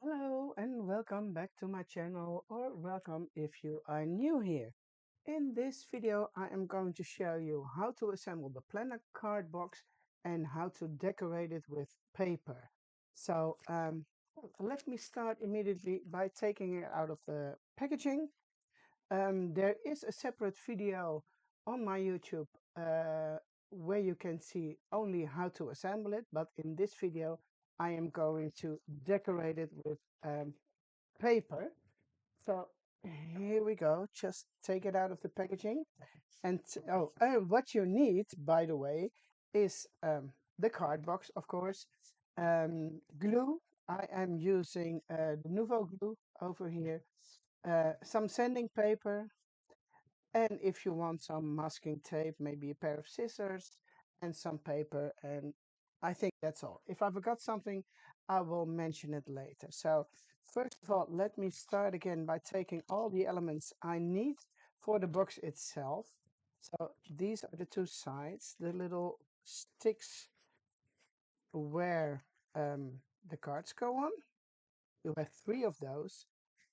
Hello and welcome back to my channel, or welcome if you are new here. In this video I am going to show you how to assemble the planner card box and how to decorate it with paper. Let me start immediately by taking it out of the packaging. There is a separate video on my YouTube where you can see only how to assemble it, but in this video I am going to decorate it with paper. So here we go. Just take it out of the packaging. What you need, by the way, is the card box, of course. Glue. I am using the Nouveau glue over here. Some sanding paper, and if you want some masking tape, maybe a pair of scissors and some paper. And I think that's all. If I forgot something, I will mention it later. So first of all, let me start again by taking all the elements I need for the box itself. So these are the two sides, the little sticks where the cards go on. You have three of those.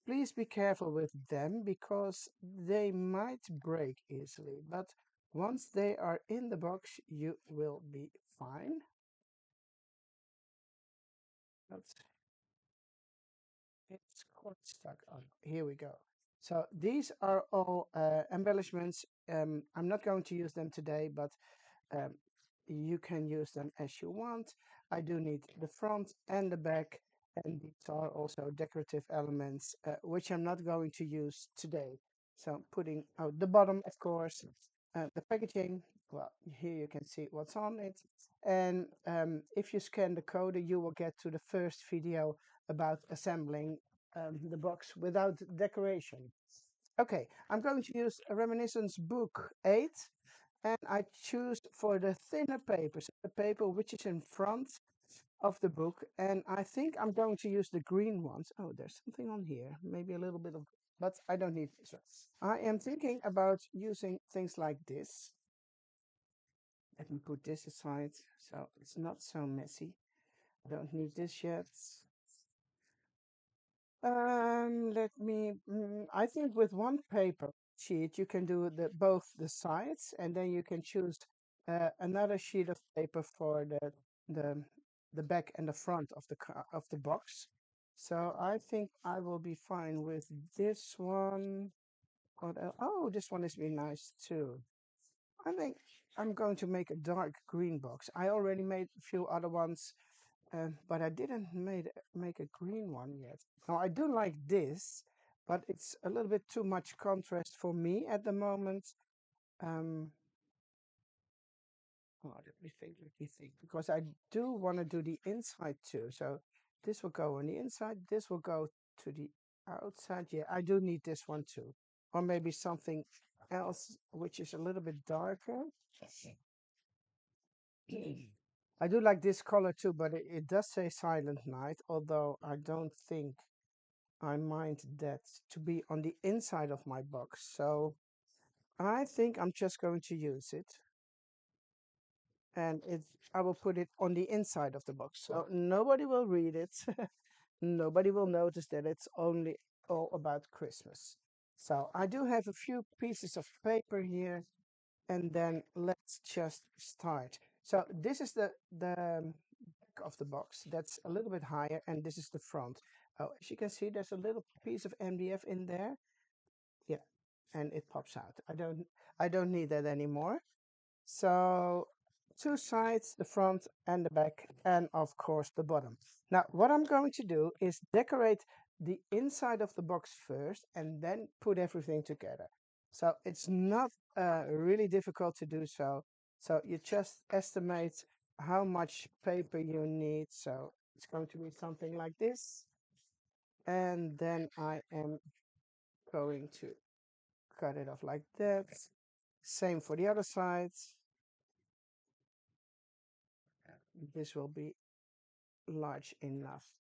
Please be careful with them because they might break easily, but once they are in the box, you will be fine. That's, it's quite stuck on. Here we go. So these are all embellishments. I'm not going to use them today, but um, you can use them as you want. I do need the front and the back, and these are also decorative elements, which I'm not going to use today. So I'm putting out the bottom, of course, the packaging. Well, here you can see what's on it. And if you scan the code, you will get to the first video about assembling the box without decoration. Okay, I'm going to use a Reminiscence Book 8, and I choose for the thinner paper, so the paper which is in front of the book, and I think I'm going to use the green ones. Oh, there's something on here, maybe a little bit of, but I don't need this one. I am thinking about using things like this. Let me put this aside so it's not so messy. I don't need this yet. I think with one paper sheet you can do both the sides, and then you can choose another sheet of paper for the the back and the front of of the box. So I think I will be fine with this one. Oh, this one is really nice too. I think I'm going to make a dark green box. I already made a few other ones, but I didn't make a green one yet. Now I do like this, but it's a little bit too much contrast for me at the moment. Um, let me think, because I do want to do the inside too. So this will go on the inside, this will go to the outside. Yeah, I do need this one too. Or maybe something else which is a little bit darker. I do like this color too, but it does say Silent Night, although I don't think I mind that to be on the inside of my box. So I think I'm just going to use it, and I will put it on the inside of the box. So nobody will read it. Nobody will notice that it's only all about Christmas. So I do have a few pieces of paper here, and then let's just start. So this is the back of the box. That's a little bit higher, and this is the front. Oh, as you can see, there's a little piece of MDF in there. Yeah, and it pops out. I don't need that anymore. So two sides, the front and the back, and of course the bottom. Now what I'm going to do is decorate the inside of the box first and then put everything together. So it's not really difficult to do so. So you just estimate how much paper you need. So it's going to be something like this. And then I am going to cut it off like that. Same for the other sides. This will be large enough.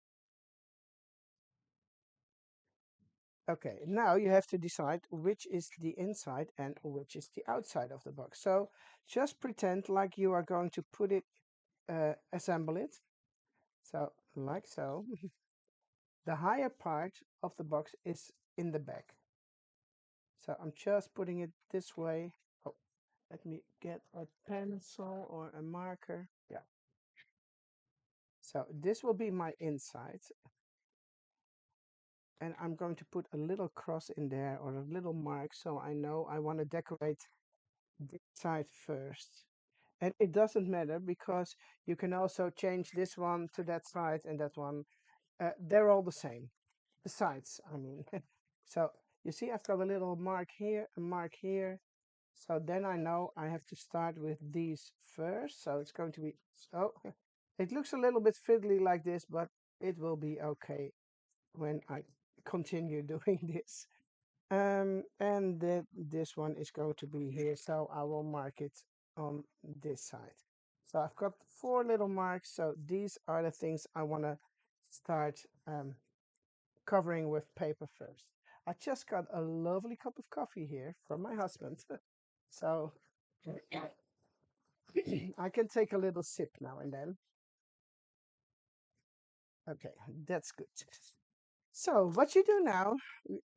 Okay, now you have to decide which is the inside and which is the outside of the box. So just pretend like you are going to put it, assemble it. So like so. The higher part of the box is in the back. So I'm just putting it this way. Oh, let me get a pencil or a marker. Yeah. So this will be my inside. And I'm going to put a little cross in there or a little mark so I know I want to decorate this side first. And it doesn't matter because you can also change this one to that side and that one. They're all the same. The sides, I mean. So you see I've got a little mark here, a mark here. So then I know I have to start with these first. So it's going to be, so it looks a little bit fiddly like this, but it will be okay when I continue doing this. And this one is going to be here, so I will mark it on this side. So I've got four little marks, so these are the things I want to start covering with paper first. I just got a lovely cup of coffee here from my husband, so I can take a little sip now and then. Okay, that's good. So what you do now,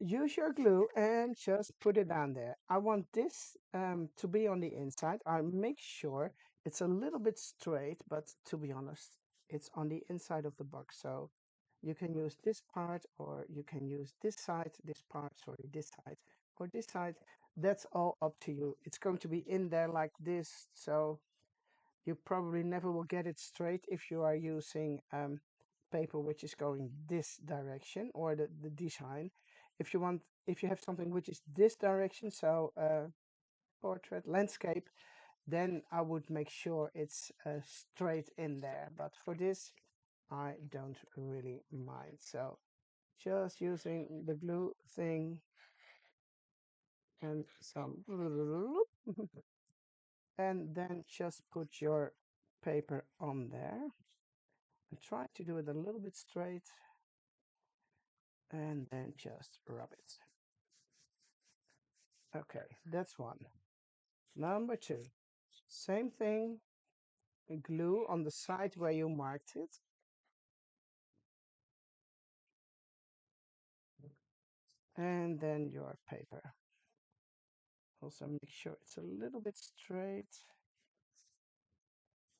use your glue and just put it down there. I want this to be on the inside. I make sure it's a little bit straight, but to be honest, it's on the inside of the box. So you can use this part or you can use this side, this part, sorry, this side or this side. That's all up to you. It's going to be in there like this. So you probably never will get it straight if you are using paper which is going this direction or the design. If you have something which is this direction, so portrait, landscape, then I would make sure it's straight in there. But for this, I don't really mind. So just using the glue thing and some and then just put your paper on there and try to do it a little bit straight and then just rub it. Okay, that's one. Number two, same thing, glue on the side where you marked it. And then your paper. Also make sure it's a little bit straight.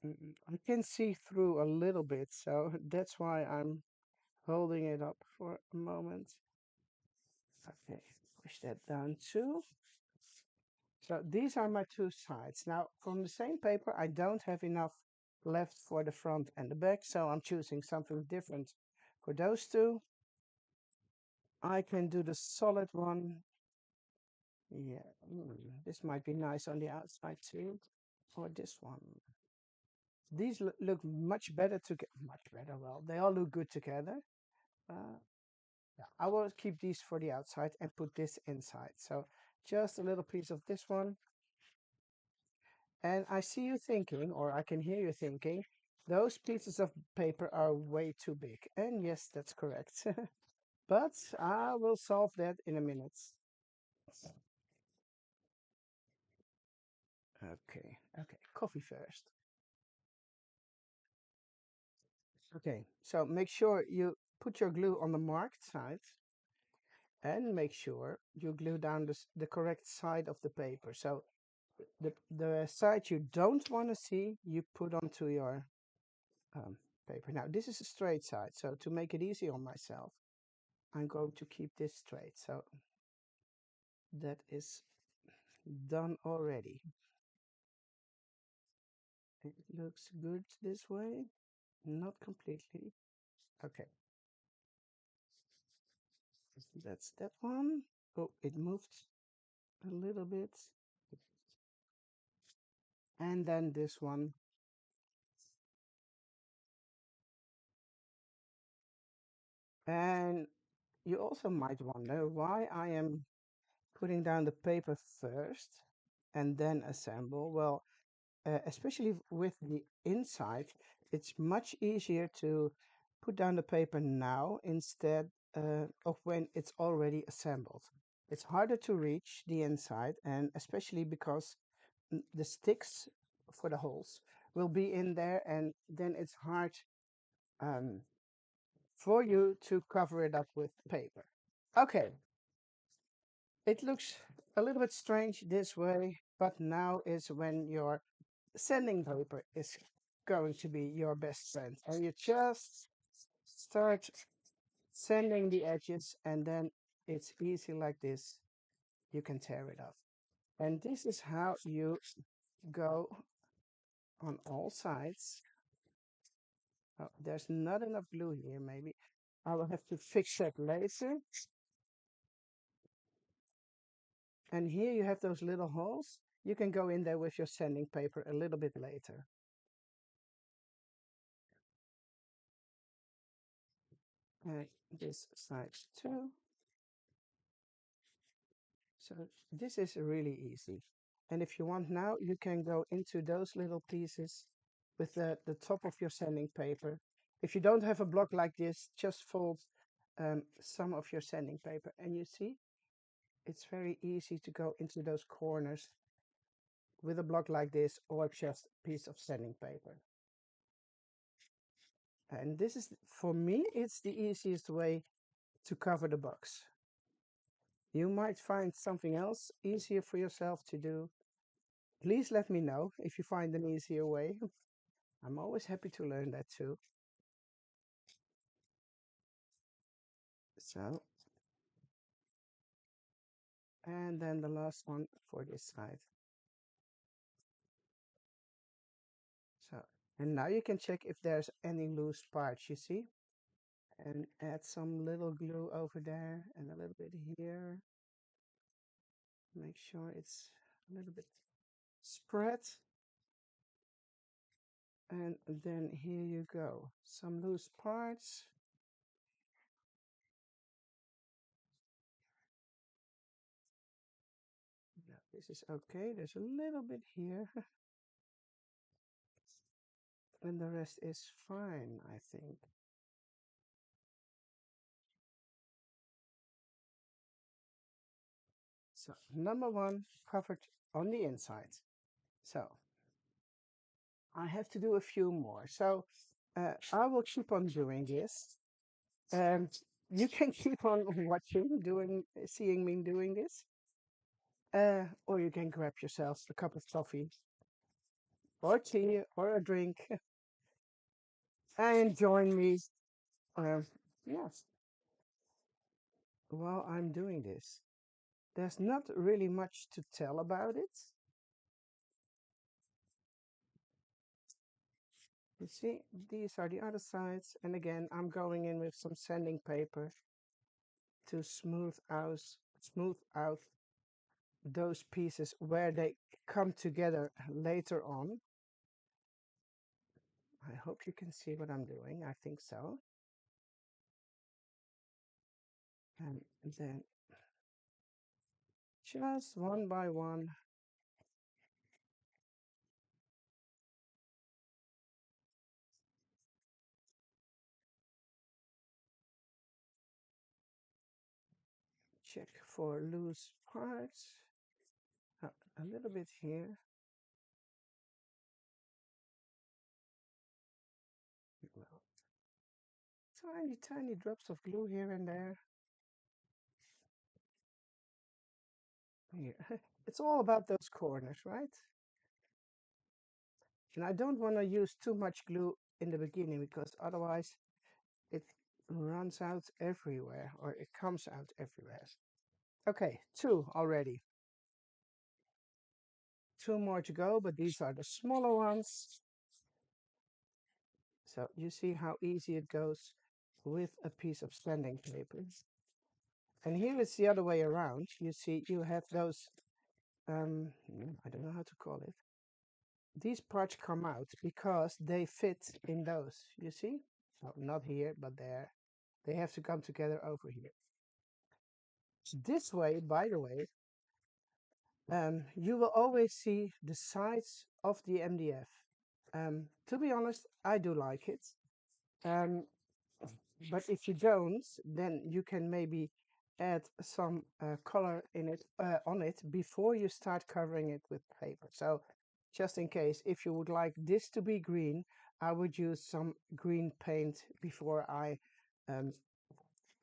I can see through a little bit, so that's why I'm holding it up for a moment. Okay, push that down too. So these are my two sides. Now, from the same paper, I don't have enough left for the front and the back, so I'm choosing something different for those two. I can do the solid one. Yeah, this might be nice on the outside too, or this one. These look much better together. Much better, well, they all look good together. Uh, yeah, I will keep these for the outside and put this inside. So just a little piece of this one. And I see you thinking, or I can hear you thinking, those pieces of paper are way too big. And yes, that's correct. But I will solve that in a minute. Okay, okay, coffee first. Okay, so make sure you put your glue on the marked side and make sure you glue down the correct side of the paper. So the side you don't want to see, you put onto your um, paper. Now, this is a straight side, so to make it easy on myself, I'm going to keep this straight. So that is done already. It looks good this way, not completely. Okay, that's that one. Oh, it moved a little bit. And then this one. And you also might wonder why I am putting down the paper first and then assemble. Well, especially with the inside, it's much easier to put down the paper now instead of when it's already assembled. It's harder to reach the inside, and especially because the sticks for the holes will be in there, and then it's hard um, for you to cover it up with paper. Okay, it looks a little bit strange this way, but now is when your sanding paper is going to be your best friend. And you just start sanding the edges, and then it's easy like this. You can tear it off. And this is how you go on all sides. Oh, there's not enough glue here, maybe. I will have to fix that later. And here you have those little holes. You can go in there with your sanding paper a little bit later. And this side too. So this is really easy. And if you want now, you can go into those little pieces with the top of your sanding paper. If you don't have a block like this, just fold some of your sanding paper. And you see, it's very easy to go into those corners with a block like this or just a piece of sanding paper. And this is, for me, it's the easiest way to cover the box. You might find something else easier for yourself to do. Please let me know if you find an easier way. I'm always happy to learn that too. So, and then the last one for this side. So, and now you can check if there's any loose parts, you see? And add some little glue over there and a little bit here. Make sure it's a little bit spread. And then here you go. Some loose parts. Yeah, this is okay. There's a little bit here. And the rest is fine, I think. So number one, covered on the inside. So I have to do a few more. So I will keep on doing this. And you can keep on watching, seeing me doing this. Or you can grab yourself a cup of coffee or tea or a drink and join me. Um, yes, while I'm doing this. There's not really much to tell about it. You see, these are the other sides. And again, I'm going in with some sanding paper to smooth out those pieces where they come together later on. I hope you can see what I'm doing. I think so. And then just one by one, check for loose parts. A little bit here. Well, tiny, tiny drops of glue here and there. Here. It's all about those corners, right? And I don't want to use too much glue in the beginning because otherwise it runs out everywhere or it comes out everywhere. Okay, two already. Two more to go, but these are the smaller ones. So you see how easy it goes with a piece of sanding paper. And here it's the other way around. You see, you have those, I don't know how to call it. These parts come out because they fit in those, you see? Oh, not here, but there. They have to come together over here. This way, by the way, you will always see the sides of the MDF. To be honest, I do like it. Um, but if you don't, then you can maybe add some color in it on it before you start covering it with paper. So just in case, if you would like this to be green, I would use some green paint before I um,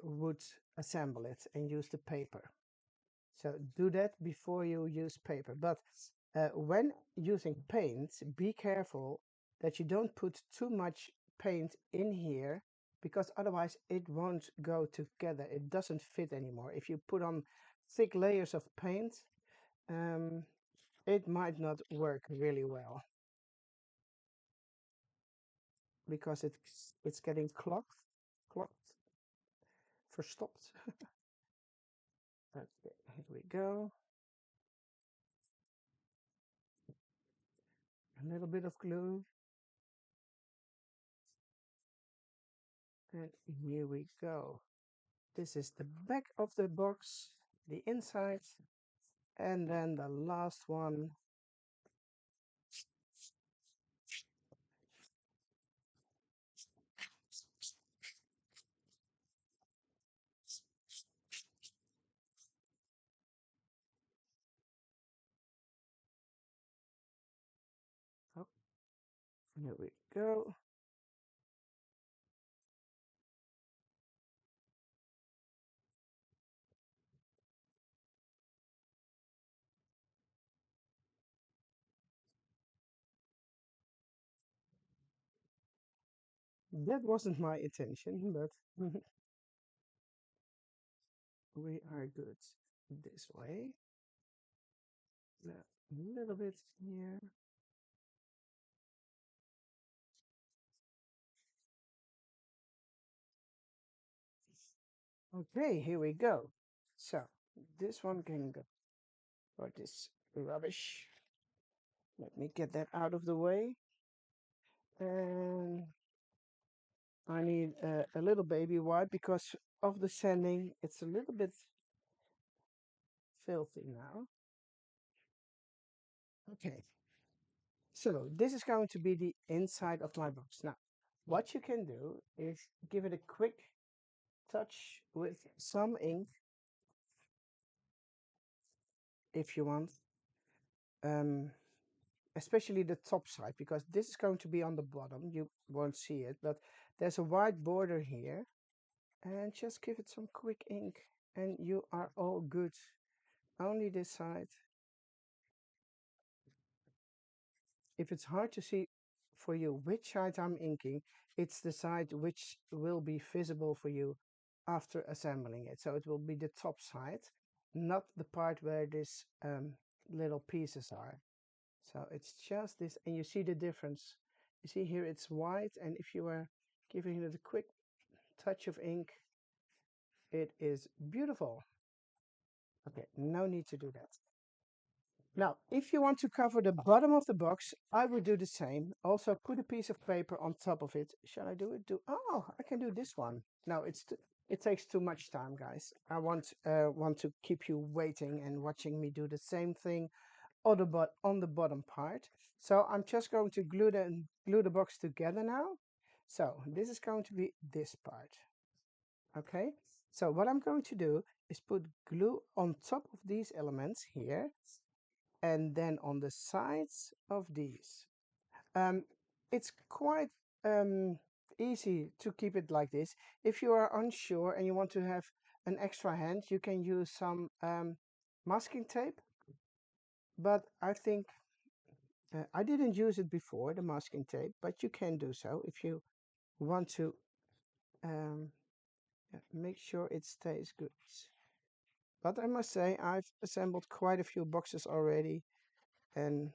would assemble it and use the paper. So do that before you use paper. But when using paint, be careful that you don't put too much paint in here, because otherwise it won't go together. It doesn't fit anymore. If you put on thick layers of paint, um, it might not work really well because it's getting clogged, verstopped. Okay, here we go. A little bit of glue, and here we go. This is the back of the box, the inside, and then the last one. Oh, here we go. That wasn't my intention, but we are good this way. A little bit here. Okay, here we go. So this one can go for this rubbish. Let me get that out of the way. And I need a little baby wipe because of the sanding. It's a little bit filthy now. Okay, so this is going to be the inside of my box. Now, what you can do is give it a quick touch with some ink if you want, um, especially the top side, because this is going to be on the bottom. You won't see it, but there's a white border here, and just give it some quick ink and you are all good. Only this side. If it's hard to see for you which side I'm inking, it's the side which will be visible for you after assembling it. So it will be the top side, not the part where these little pieces are. So it's just this, and you see the difference. You see here it's white, and if you are giving it a quick touch of ink, it is beautiful. Okay, no need to do that. Now, if you want to cover the bottom of the box, I would do the same. Also, put a piece of paper on top of it. Shall I do it? Oh, I can do this one. No, it takes too much time, guys. I want to keep you waiting and watching me do the same thing on the bottom part. So I'm just going to glue the box together now. So this is going to be this part. Okay. So what I'm going to do is put glue on top of these elements here, and then on the sides of these. Um, it's quite easy to keep it like this. If you are unsure and you want to have an extra hand, you can use some masking tape. But I think I didn't use it before, the masking tape, but you can do so if you want to um, make sure it stays good. But I must say, I've assembled quite a few boxes already, and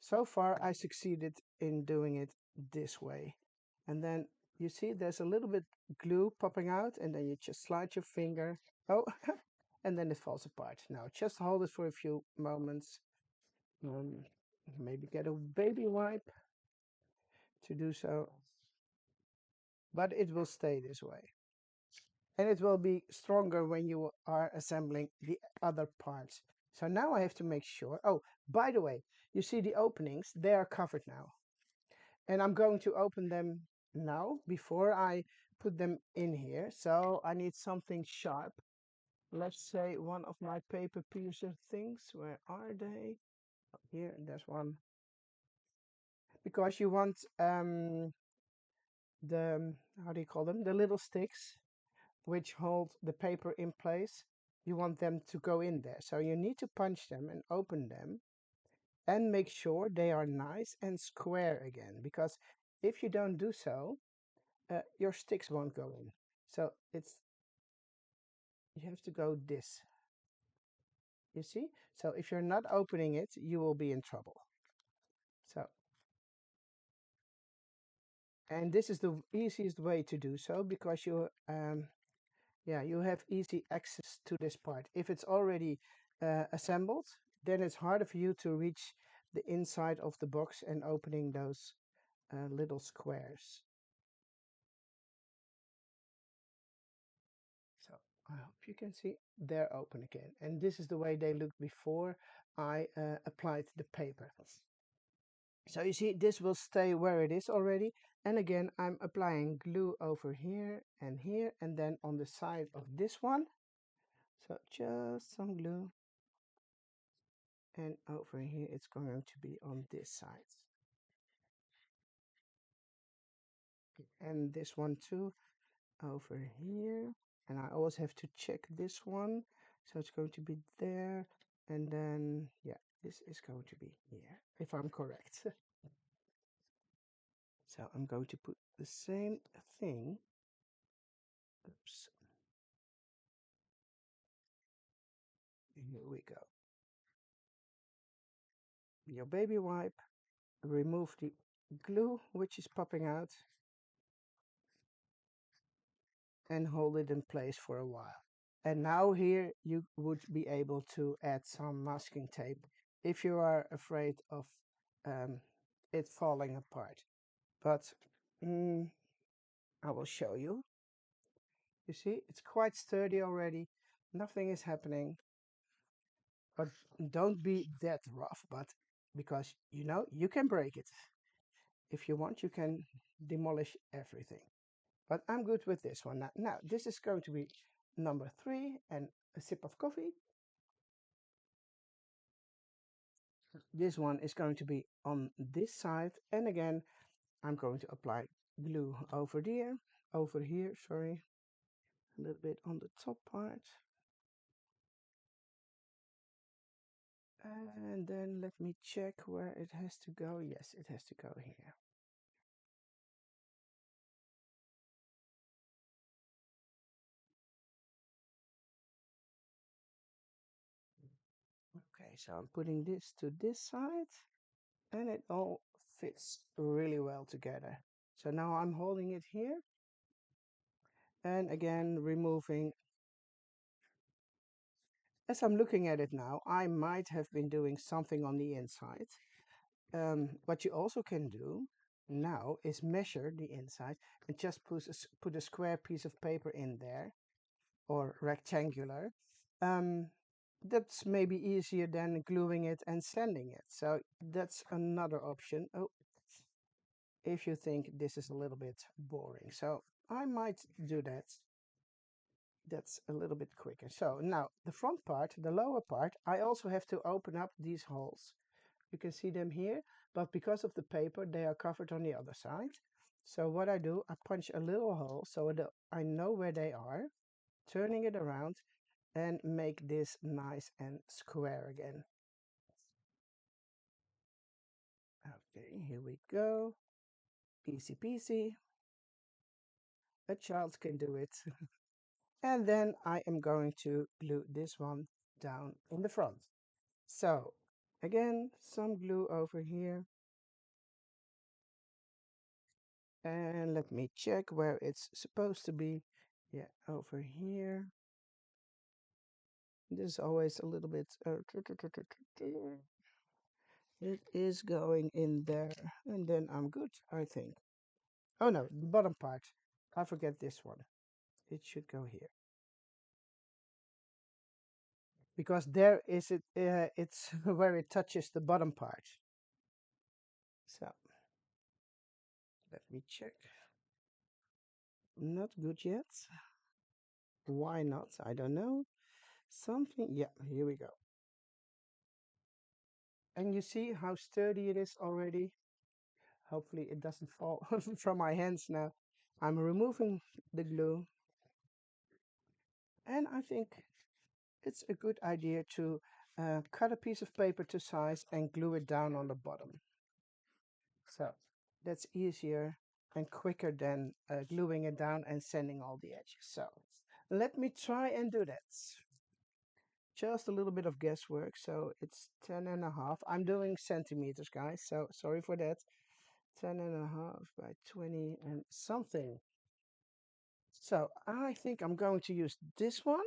so far I succeeded in doing it this way. And then you see there's a little bit glue popping out, and then you just slide your finger. Oh, and then it falls apart. Now just hold it for a few moments. Um, Maybe get a baby wipe to do so, but it will stay this way. And it will be stronger when you are assembling the other parts. So now I have to make sure. Oh, by the way, you see the openings, they are covered now. And I'm going to open them now before I put them in here. So I need something sharp. Let's say one of my paper piercer things. Where are they? Oh, here, there's one. Because you want the, how do you call them? The little sticks which hold the paper in place. You want them to go in there. So you need to punch them and open them and make sure they are nice and square again. Because if you don't do so, your sticks won't go in. So you have to go this, you see? So if you're not opening it, you will be in trouble. So, and this is the easiest way to do so because yeah, you have easy access to this part. If it's already assembled, then it's harder for you to reach the inside of the box and opening those little squares. So I hope you can see they're open again. And this is the way they looked before I applied the paper. So you see, this will stay where it is already. And again, I'm applying glue over here, and then on the side of this one. So just some glue. And over here, it's going to be on this side. And this one too, over here. And I always have to check this one. So it's going to be there. And then, yeah, this is going to be here, if I'm correct. So I'm going to put the same thing. Oops. Here we go. Your baby wipe. Remove the glue which is popping out and hold it in place for a while. And now here you would be able to add some masking tape if you are afraid of um, it falling apart. But mm, I will show you. You see, it's quite sturdy already. Nothing is happening. But don't be that rough, but because you know you can break it. If you want, you can demolish everything. But I'm good with this one. Now this is going to be number 3 and a sip of coffee. This one is going to be on this side. And again, I'm going to apply glue over here, sorry, a little bit on the top part. And then let me check where it has to go. Yes, it has to go here. Okay, so I'm putting this to this side and it all fits really well together. So now I'm holding it here and again removing. As I'm looking at it now, I might have been doing something on the inside. What you also can do now is measure the inside and just put a square piece of paper in there or rectangular. Um, that's maybe easier than gluing it and sanding it. So that's another option. Oh, if you think this is a little bit boring. So I might do that. That's a little bit quicker. So now the front part, the lower part, I also have to open up these holes. You can see them here, but because of the paper, they are covered on the other side. So what I do, I punch a little hole so that I know where they are, turning it around and make this nice and square again. Okay, here we go. Easy peasy. A child can do it. And then I am going to glue this one down in the front. So again, some glue over here. And let me check where it's supposed to be. Yeah, over here. This is always a little bit. It is going in there. And then I'm good, I think. Oh no, the bottom part. I forget this one. It should go here. Because there is it, it's where it touches the bottom part. So let me check. Not good yet. Why not? I don't know. Something, yeah, here we go. And you see how sturdy it is already? Hopefully it doesn't fall from my hands now. I'm removing the glue, and I think it's a good idea to cut a piece of paper to size and glue it down on the bottom. So that's easier and quicker than gluing it down and sanding all the edges. So let me try and do that. Just a little bit of guesswork. So it's 10.5. I'm doing centimeters, guys. So sorry for that. 10.5 by 20 and something. So I think I'm going to use this one.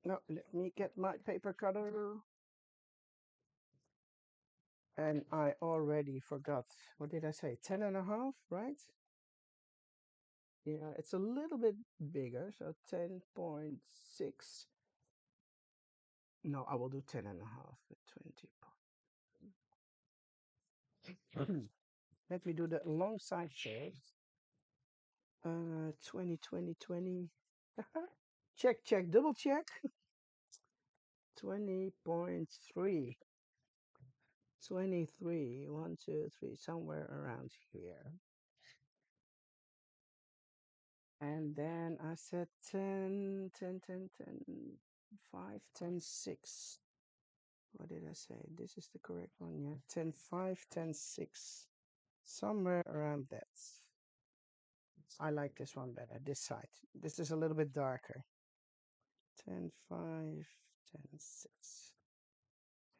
No, let me get my paper cutter. And I already forgot. What did I say? 10.5, right? Yeah, it's a little bit bigger. So 10.6. No, I will do 10.5 with 20. Let me do the long side first. 20, 20, 20. Check, check, double check. 20.3. 23. 1, 2, 3, somewhere around here. And then I said 10, 10, 10, 10, 5, 10, 6. What did I say? This is the correct one, yeah. 10, 5, 10, 6. Somewhere around that. I like this one better, this side. This is a little bit darker. 10, 5, 10, 6.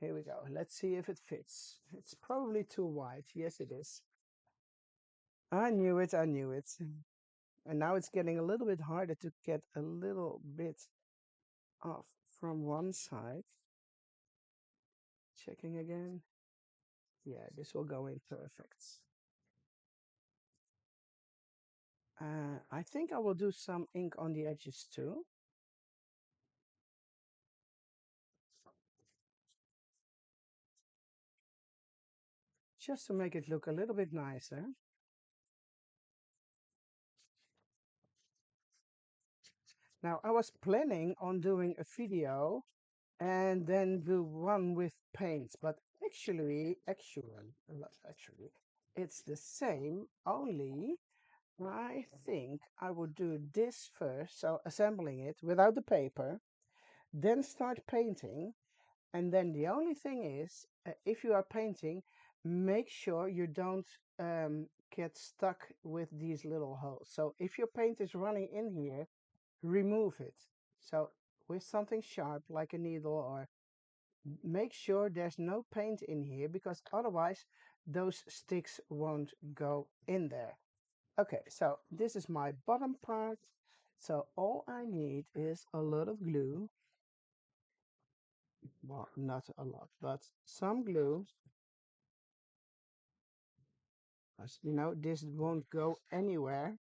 Here we go. Let's see if it fits. It's probably too wide. Yes, it is. I knew it, I knew it. And now it's getting a little bit harder to get a little bit off from one side. Checking again. Yeah, this will go in perfect. I think I will do some ink on the edges too. Just to make it look a little bit nicer. Now, I was planning on doing a video and then do one with paints, but actually, it's the same, only I think I would do this first, so assembling it without the paper, then start painting. And then the only thing is, if you are painting, make sure you don't get stuck with these little holes. So if your paint is running in here, remove it. So with something sharp like a needle, or make sure there's no paint in here, because otherwise those sticks won't go in there. Okay, so this is my bottom part. So all I need is a lot of glue. Well, not a lot, but some glue. As you know, this won't go anywhere.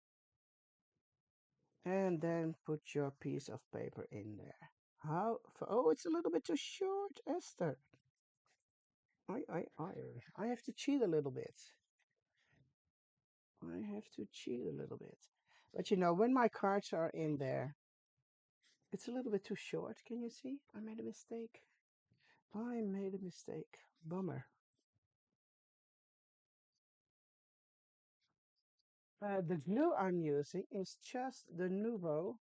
And then put your piece of paper in there. Oh, it's a little bit too short, Esther. I have to cheat a little bit. I have to cheat a little bit. But you know, when my cards are in there, it's a little bit too short. Can you see? I made a mistake. I made a mistake. Bummer. The glue I'm using is just the Nuvo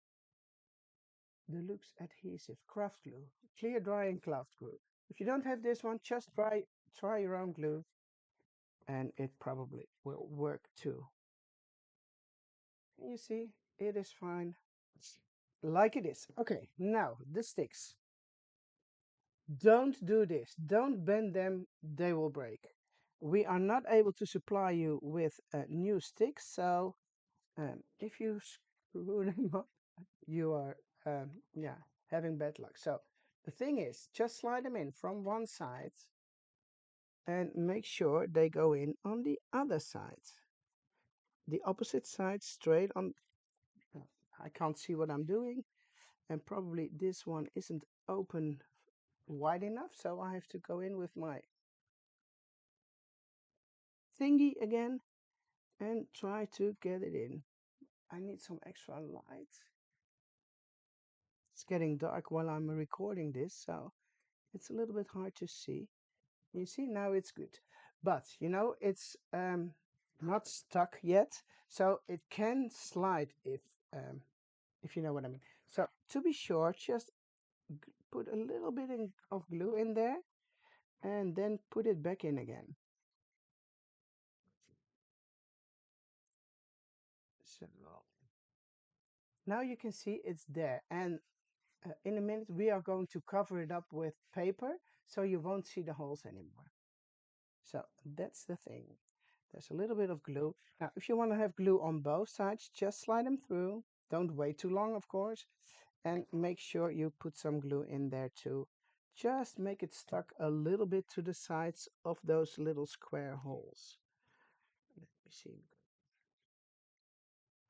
Deluxe Adhesive Craft Glue. Clear, dry, and craft glue. If you don't have this one, just try your own glue, and it probably will work too. You see, it is fine like it is. Okay, now the sticks. Don't do this. Don't bend them, they will break. We are not able to supply you with new sticks, so if you screw them up, you are yeah, having bad luck. So the thing is, just slide them in from one side and make sure they go in on the other side. The opposite side, straight on. I can't see what I'm doing, and probably this one isn't open wide enough, so I have to go in with my thingy again and try to get it in. I need some extra light. It's getting dark while I'm recording this, so it's a little bit hard to see. You see, now it's good. But, you know, it's not stuck yet, so it can slide if you know what I mean. So to be sure, just put a little bit of glue in there and then put it back in again. So now you can see it's there, and in a minute we are going to cover it up with paper so you won't see the holes anymore. So that's the thing. There's a little bit of glue. Now, if you want to have glue on both sides, just slide them through. Don't wait too long, of course. And make sure you put some glue in there too. Just make it stuck a little bit to the sides of those little square holes. Let me see.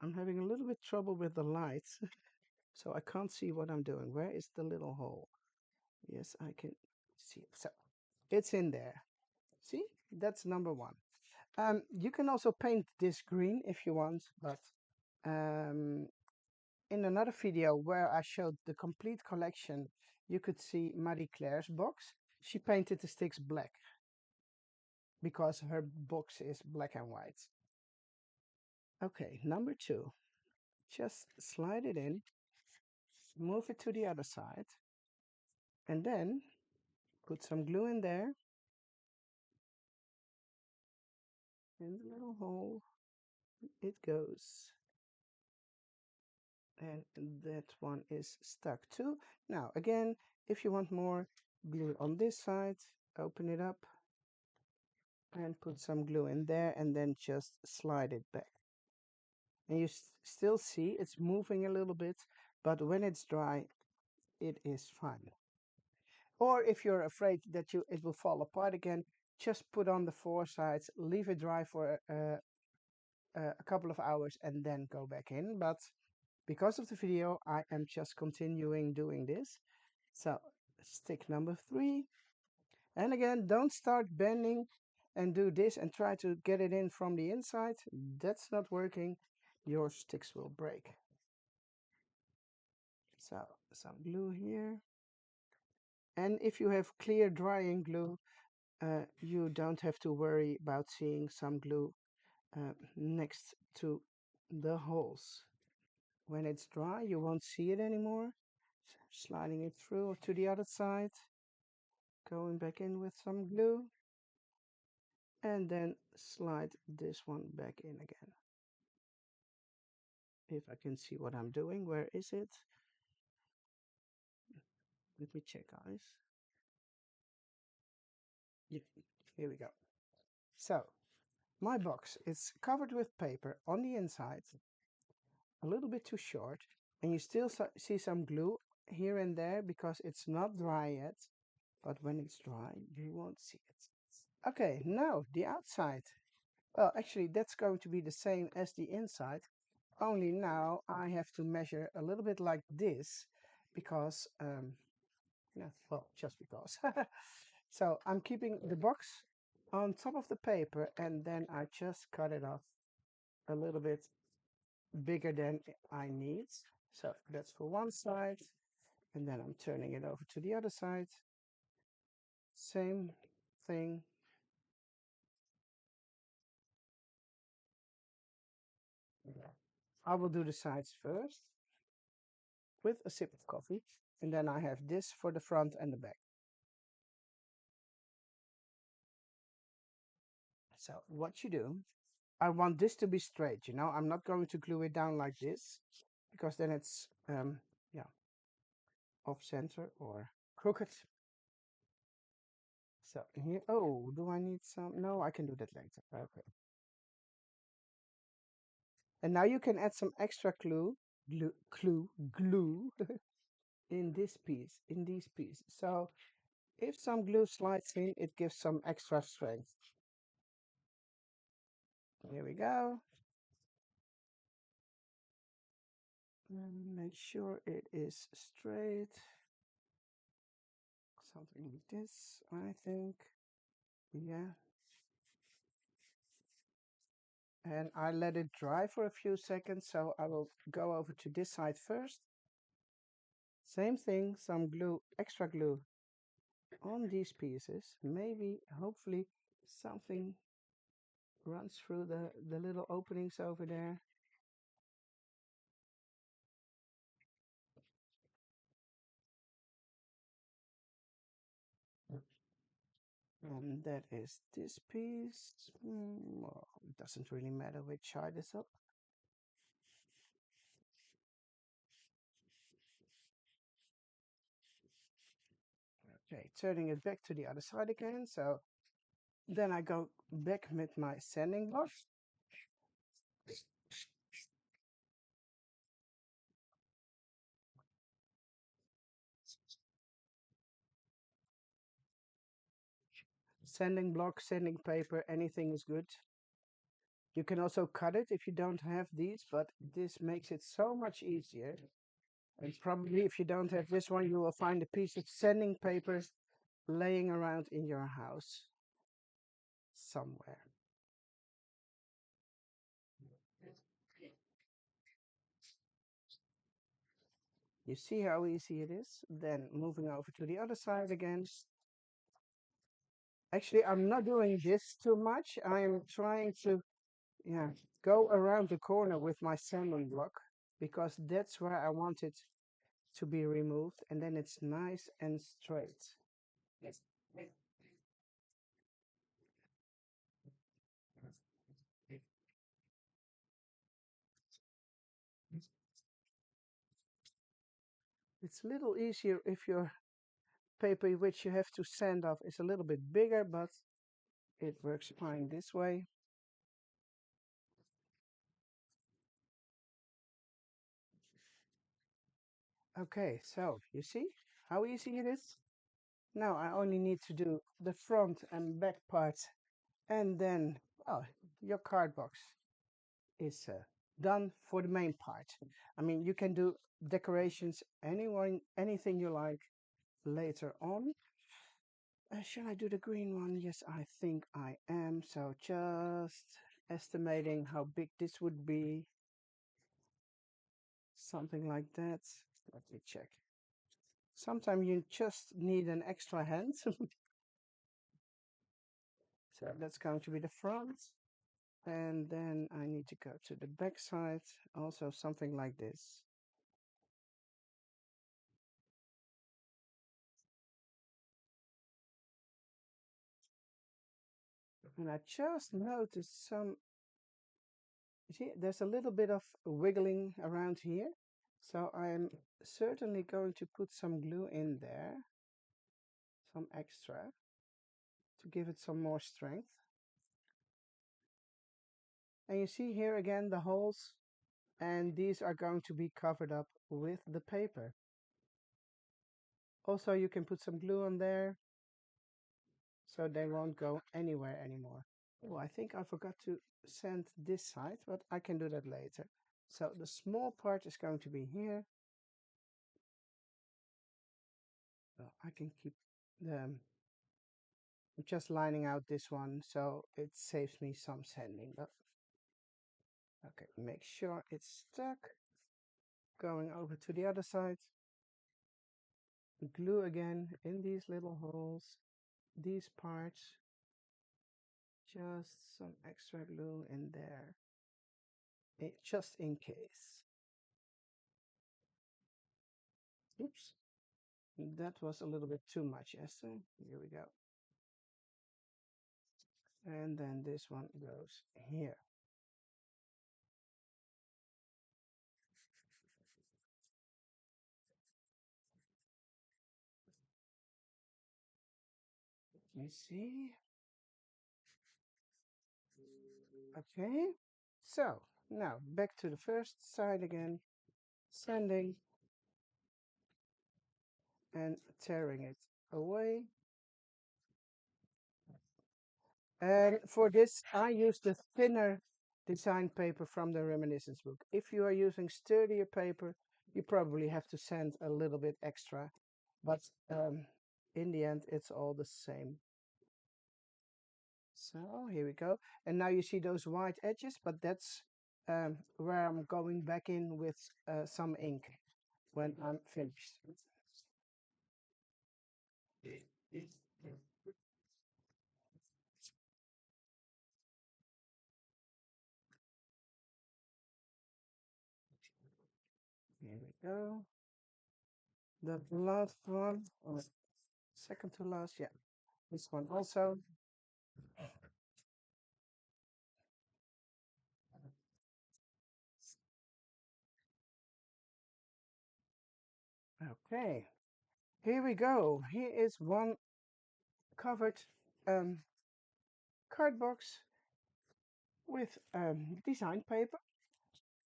I'm having a little bit trouble with the lights, so I can't see what I'm doing. Where is the little hole? Yes, I can see it. So it's in there. See, that's number one. You can also paint this green if you want, but um, in another video where I showed the complete collection, you could see Marie Claire's box. She painted the sticks black because her box is black and white. Okay, number two. Just slide it in, move it to the other side, and then put some glue in there in the little hole. It goes. And that one is stuck too. Now again, if you want more glue on this side, open it up and put some glue in there and then just slide it back. And you still see it's moving a little bit, but when it's dry, it is fine. Or if you're afraid that it will fall apart again, just put on the four sides, leave it dry for a couple of hours and then go back in. But because of the video, I am just continuing doing this. So stick number three. And again, don't start bending and do this and try to get it in from the inside. That's not working. Your sticks will break. So some glue here. And if you have clear drying glue, you don't have to worry about seeing some glue next to the holes. When it's dry, you won't see it anymore. Sliding it through to the other side, going back in with some glue, and then slide this one back in again. If I can see what I'm doing, where is it? Let me check, guys. Yeah, here we go. So, my box is covered with paper on the inside, a little bit too short, and you still see some glue here and there because it's not dry yet, but when it's dry, you won't see it. Okay, now the outside. Well, actually, that's going to be the same as the inside, only now I have to measure a little bit like this because, yeah, well, just because. So I'm keeping the box on top of the paper and then I just cut it off a little bit bigger than I need. So that's for one side, and then I'm turning it over to the other side. Same thing. I will do the sides first with a sip of coffee, and then I have this for the front and the back. So what you do, I want this to be straight, you know, I'm not going to glue it down like this because then it's, yeah, off center or crooked. So here, oh, do I need some? No, I can do that later. Okay. And now you can add some extra glue in this piece, in these pieces. So if some glue slides in, it gives some extra strength. Here we go. And make sure it is straight. Something like this, I think. Yeah. And I let it dry for a few seconds, so I will go over to this side first. Same thing, some glue, extra glue on these pieces. Maybe, hopefully, something runs through the little openings over there. And that is this piece. Well, it doesn't really matter which side is up. Okay, turning it back to the other side again. So then I go back with my sanding block. Sanding block, sanding paper, anything is good. You can also cut it if you don't have these, but this makes it so much easier. And probably if you don't have this one, you will find a piece of sanding paper laying around in your house somewhere. You see how easy it is? Then moving over to the other side again. Actually, I'm not doing this too much. I am trying to, yeah, go around the corner with my sanding block because that's where I want it to be removed, and then it's nice and straight. It's a little easier if your paper which you have to sand off is a little bit bigger, but it works fine this way. Okay, so you see how easy it is? Now I only need to do the front and back parts, and then, well, your card box is done for the main part. I mean, you can do decorations, anything you like later on. Shall I do the green one? Yes, I think I am. So just estimating how big this would be. Something like that. Let me check. Sometimes you just need an extra hand. So that's going to be the front. And then I need to go to the back side. Also something like this. And I just noticed some, you see, there's a little bit of wiggling around here. So I'm certainly going to put some glue in there, some extra, to give it some more strength. And you see here again the holes, and these are going to be covered up with the paper. Also, you can put some glue on there so they won't go anywhere anymore. Oh, I think I forgot to sand this side, but I can do that later. So the small part is going to be here. So I can keep the, just lining out this one so it saves me some sanding. But okay, make sure it's stuck. Going over to the other side. Glue again in these little holes, these parts, just some extra glue in there, just in case. Oops, that was a little bit too much, Esther. Here we go. And then this one goes here. You see? Okay. So now back to the first side again, sanding and tearing it away. And for this, I use the thinner design paper from the reminiscence book. If you are using sturdier paper, you probably have to sand a little bit extra, but in the end, it's all the same. So here we go. And now you see those white edges, but that's where I'm going back in with some ink when I'm finished. Here we go. The last one, or second to last, yeah. This one also. Okay, here we go. Here is one covered um, card box with design paper.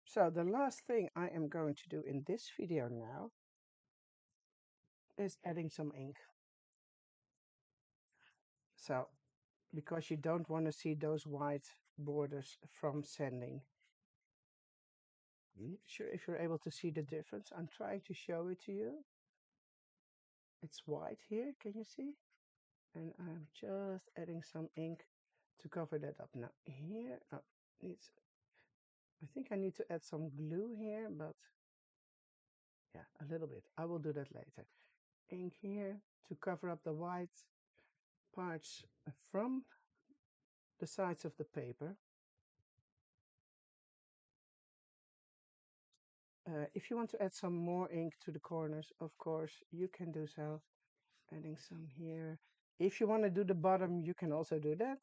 So the last thing I am going to do in this video now is adding some ink. So, because you don't want to see those white borders from sanding. I'm not sure if you're able to see the difference. I'm trying to show it to you. It's white here, can you see? And I'm just adding some ink to cover that up. Now here, I think I need to add some glue here, but yeah, a little bit. I will do that later. Ink here to cover up the white parts from the sides of the paper. If you want to add some more ink to the corners, of course, you can do so. Adding some here. If you want to do the bottom, you can also do that.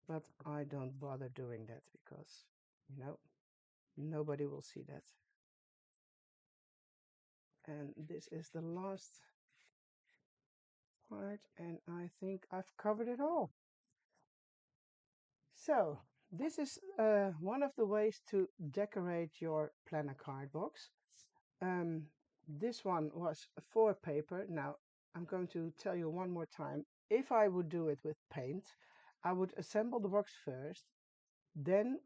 But I don't bother doing that because, you know, nobody will see that. And this is the last part, and I think I've covered it all. So, this is one of the ways to decorate your planner card box. Um, this one was for paper. Now, I'm going to tell you one more time. If I would do it with paint, I would assemble the box first, then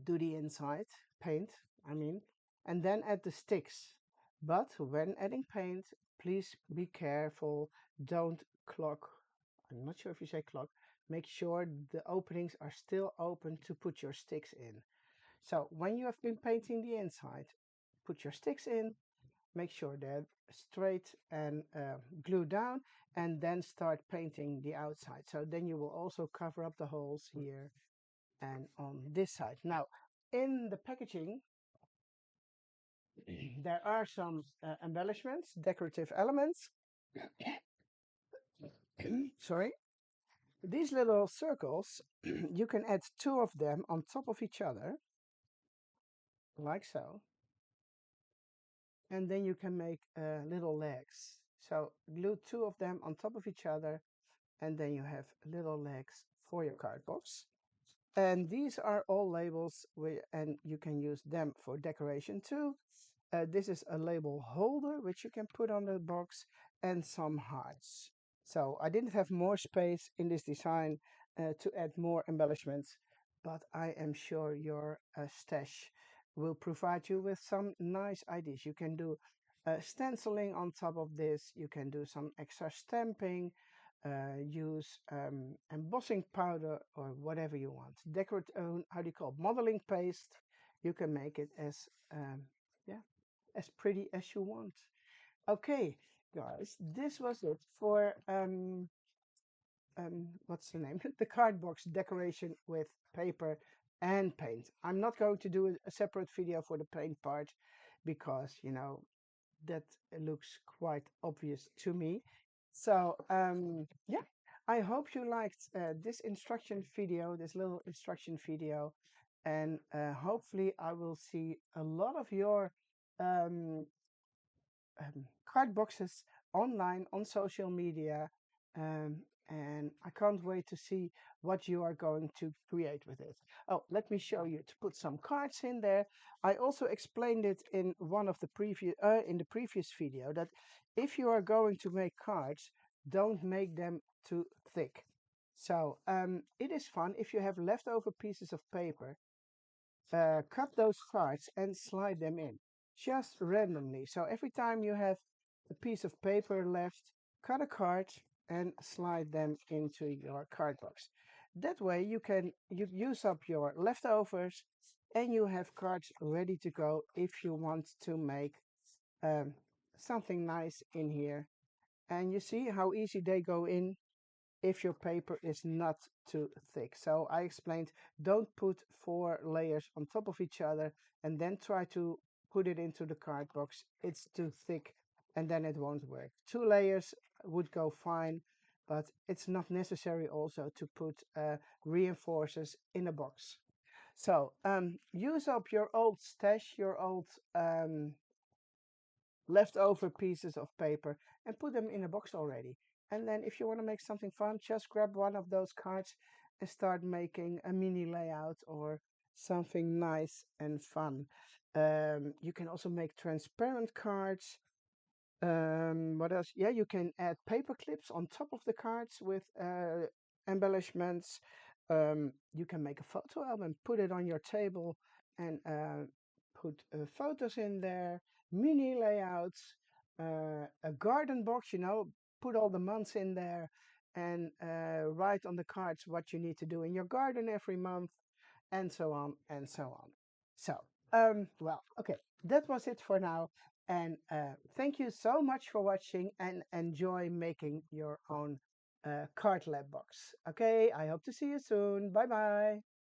do the inside, paint, I mean, and then add the sticks. But when adding paint, please be careful. Don't clog. I'm not sure if you say clog. Make sure the openings are still open to put your sticks in. So when you have been painting the inside, put your sticks in, make sure they're straight and glued down, and then start painting the outside. So then you will also cover up the holes here and on this side. Now, in the packaging, there are some embellishments, decorative elements. Sorry. These little circles, you can add two of them on top of each other, like so. And then you can make little legs. So glue two of them on top of each other, and then you have little legs for your card box. And these are all labels, and you can use them for decoration too. This is a label holder, which you can put on the box, and some hearts. So I didn't have more space in this design to add more embellishments, but I am sure your stash will provide you with some nice ideas. You can do stenciling on top of this. You can do some extra stamping, use embossing powder or whatever you want. Decorate, how do you call it? Modeling paste. You can make it as yeah, as pretty as you want. Okay, guys, this was it for what's the name? The card box decoration with paper and paint. I'm not going to do a separate video for the paint part because, you know, that looks quite obvious to me. So, yeah, I hope you liked this instruction video, this little instruction video, and hopefully I will see a lot of your um, card boxes online on social media. Um, and I can't wait to see what you are going to create with it. Oh, let me show you to put some cards in there. I also explained it in one of the previous video that if you are going to make cards, don't make them too thick. So it is fun if you have leftover pieces of paper, cut those cards and slide them in just randomly. So every time you have a piece of paper left, cut a card and slide them into your card box. That way you use up your leftovers and you have cards ready to go if you want to make um, something nice in here. And you see how easy they go in if your paper is not too thick. So I explained, don't put 4 layers on top of each other and then try to put it into the card box, it's too thick and then it won't work. 2 layers would go fine, but it's not necessary also to put reinforcers in a box. So use up your old stash, your old leftover pieces of paper, and put them in a box already. And then if you want to make something fun, just grab one of those cards and start making a mini layout or something nice and fun. You can also make transparent cards. What else? Yeah, you can add paper clips on top of the cards with embellishments. You can make a photo album, put it on your table, and put photos in there, mini layouts, a garden box, put all the months in there, and write on the cards what you need to do in your garden every month, and so on and so on. So, well, okay, that was it for now. And thank you so much for watching and enjoy making your own card lab box. Okay, I hope to see you soon. Bye bye.